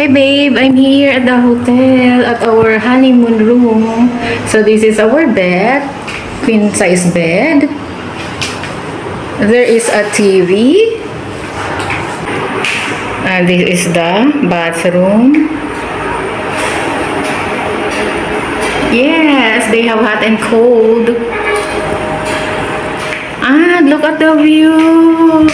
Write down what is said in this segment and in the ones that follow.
Hey babe, I'm here at the hotel at our honeymoon room. So this is our bed, queen size bed. There is a TV. And this is the bathroom. Yes, they have hot and cold. Ah, look at the view.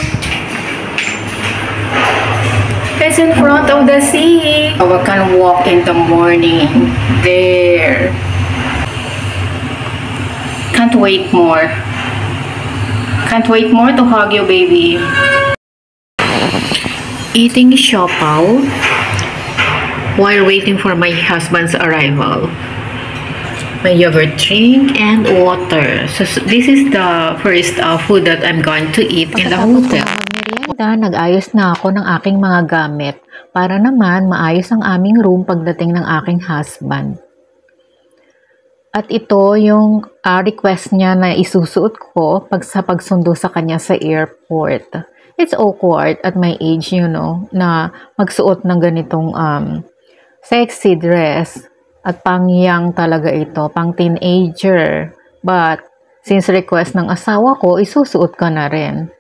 It's in front of the sea. We can walk in the morning. There. Can't wait more. Can't wait more to hug you, baby. Eating siopaw while waiting for my husband's arrival. My yogurt drink and water. So this is the first food that I'm going to eat in the hotel. Nag-ayos na ako ng aking mga gamit para naman maayos ang aming room pagdating ng aking husband. At ito yung request niya na isusuot ko sa pagsundo sa kanya sa airport. It's awkward at my age, you know, na magsuot ng ganitong sexy dress. At pang-young talaga ito, pang teenager. But since request ng asawa ko, isusuot ko na rin.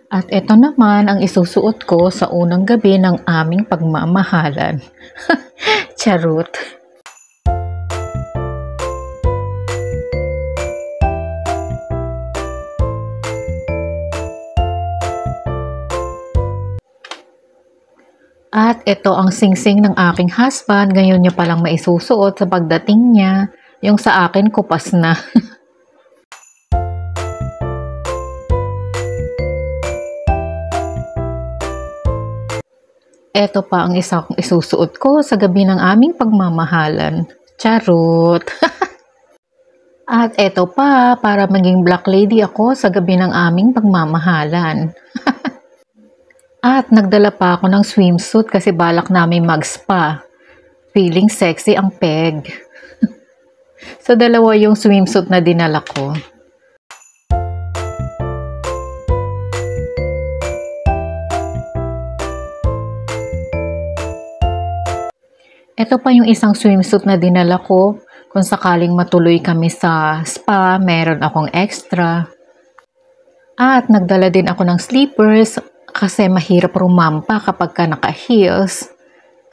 At ito naman ang isusuot ko sa unang gabi ng aming pagmamahalan. Charot. At ito ang singsing ng aking husband. Ngayon niya palang maisusuot sa pagdating niya. Yung sa akin, kupas na. Ito pa ang isa kong isusuot ko sa gabi ng aming pagmamahalan. Charot! At ito pa, para maging black lady ako sa gabi ng aming pagmamahalan. At nagdala pa ako ng swimsuit kasi balak namin mag-spa. Feeling sexy ang peg. So dalawa yung swimsuit na dinala ko. Ito pa yung isang swimsuit na dinala ko. Kung sakaling matuloy kami sa spa, meron akong extra. At nagdala din ako ng slippers kasi mahirap rumampa kapag ka naka-heels.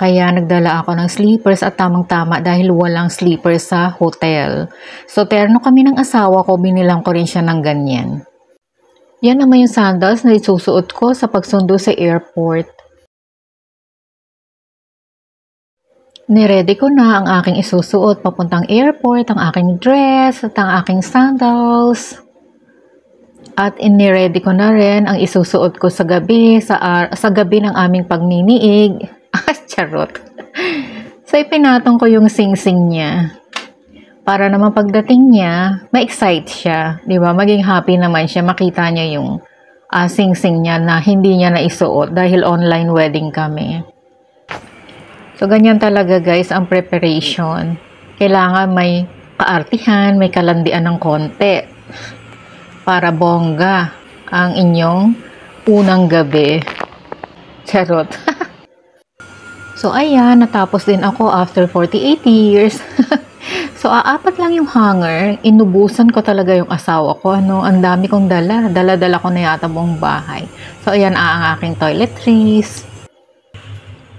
Kaya nagdala ako ng slippers at tamang-tama dahil walang slippers sa hotel. So terno kami ng asawa ko, binilang ko rin siya ng ganyan. Yan naman yung sandals na isusuot ko sa pagsundo sa airport. Niready ko na ang aking isusuot papuntang airport, ang aking dress at ang aking sandals. At iniready ko na rin ang isusuot ko sa gabi, sa gabi ng aming pagniniig. Charot. So ipinatong ko yung singsing niya. Para naman pagdating niya, ma-excite siya. Diba? Maging happy naman siya, makita niya yung singsing niya na hindi niya naisuot dahil online wedding kami. So, ganyan talaga guys ang preparation. Kailangan may kaartihan, may kalandian ng konti. Para bongga ang inyong unang gabi. Charot. So, ayan, natapos din ako after 48 years. So, apat lang yung hanger. Inubusan ko talaga yung asawa ko. Ang dami kong dala. Dala-dala ko na yata buong bahay. So, ayan ang aking toiletries.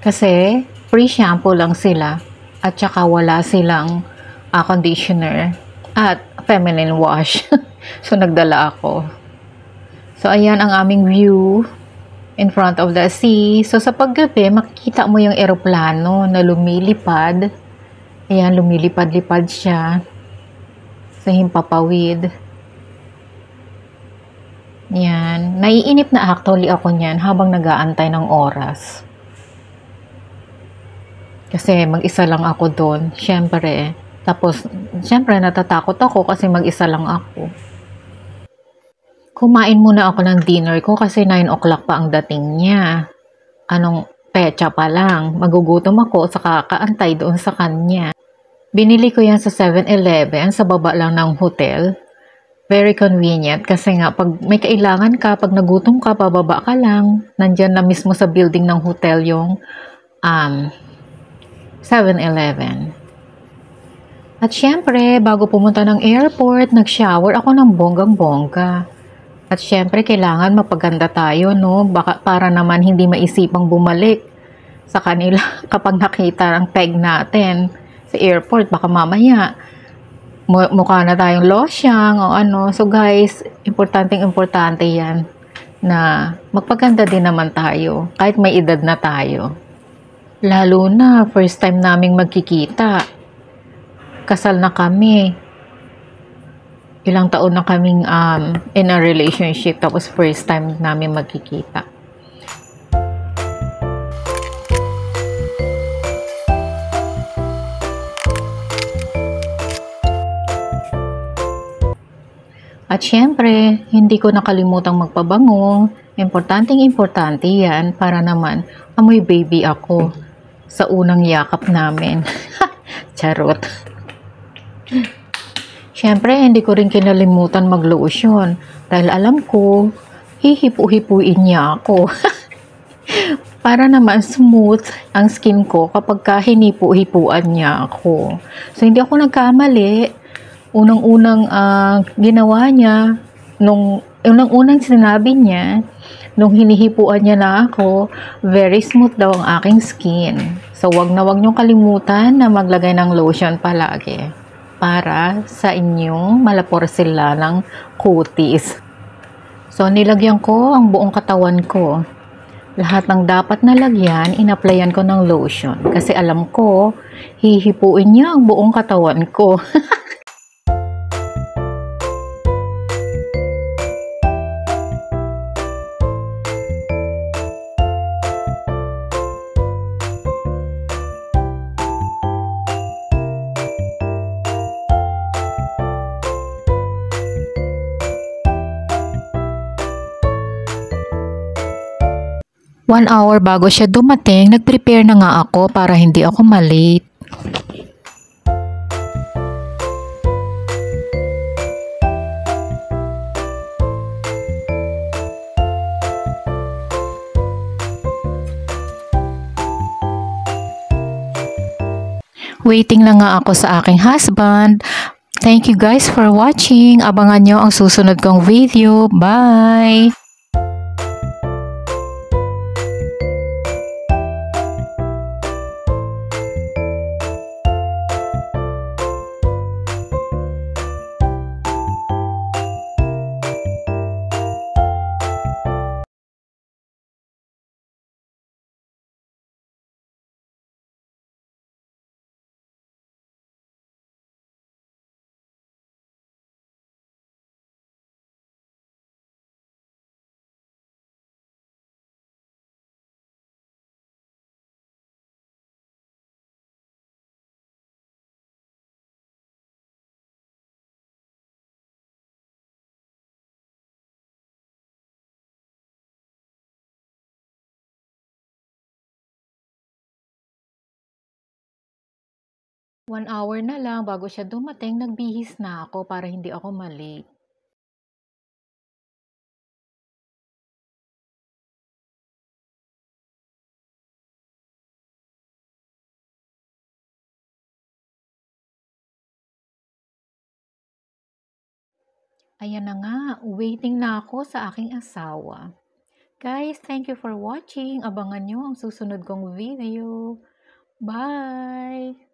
Kasi, free shampoo lang sila at saka wala silang conditioner at feminine wash. So nagdala ako. So, ayan ang aming view in front of the sea. So, sa paggabi, makikita mo yung eroplano na lumilipad. Ayan, lumilipad-lipad siya sa himpapawid. Yan. Naiinip na actually ako niyan habang nag-aantay ng oras. Kasi mag-isa lang ako doon. Siyempre. Tapos, siyempre natatakot ako kasi mag-isa lang ako. Kumain muna ako ng dinner ko kasi 9 o'clock pa ang dating niya. Anong petsa pa lang. Magugutom ako sa kakaantay doon sa kanya. Binili ko yan sa 7-Eleven sa baba lang ng hotel. Very convenient kasi nga pag may kailangan ka, pag nagutom ka, pababa ka lang. Nandyan na mismo sa building ng hotel yung 7-Eleven. At syempre, bago pumunta ng airport, nag-shower ako ng bonggang-bongga. At syempre, kailangan mapaganda tayo, no? Baka para naman hindi maisipang bumalik sa kanila kapag nakita ang peg natin sa airport. Baka mamaya, mukha na tayong losyang o ano. So guys, importante yan na magpaganda din naman tayo kahit may edad na tayo. Lalo na, first time naming magkikita. Kasal na kami. Ilang taon na kaming in a relationship, tapos first time namin magkikita. At syempre, hindi ko nakalimutang magpabango. Importante yan para naman amoy baby ako sa unang yakap namin. Charot. Siyempre, hindi ko rin kinalimutan mag-lotion dahil alam ko, hihipu-hipuin niya ako. Para naman smooth ang skin ko kapag hinipu-hipuan niya ako. So, hindi ako nagkamali. Unang-unang ginawa niya, unang-unang sinabi niya, nung hinihipuan niya na ako, very smooth daw ang aking skin. So, wag niyong kalimutan na maglagay ng lotion palagi para sa inyong malaporsilanang kutis. So, nilagyan ko ang buong katawan ko. Lahat ng dapat nalagyan, inaplayan ko ng lotion. Kasi alam ko, hihipuin niya ang buong katawan ko. One hour bago siya dumating, nag-prepare na nga ako para hindi ako malate. Waiting na nga ako sa aking husband. Thank you guys for watching. Abangan nyo ang susunod kong video. Bye! One hour na lang bago siya dumating, nagbihis na ako para hindi ako malate. Ayan na nga, waiting na ako sa aking asawa. Guys, thank you for watching. Abangan nyo ang susunod kong video. Bye!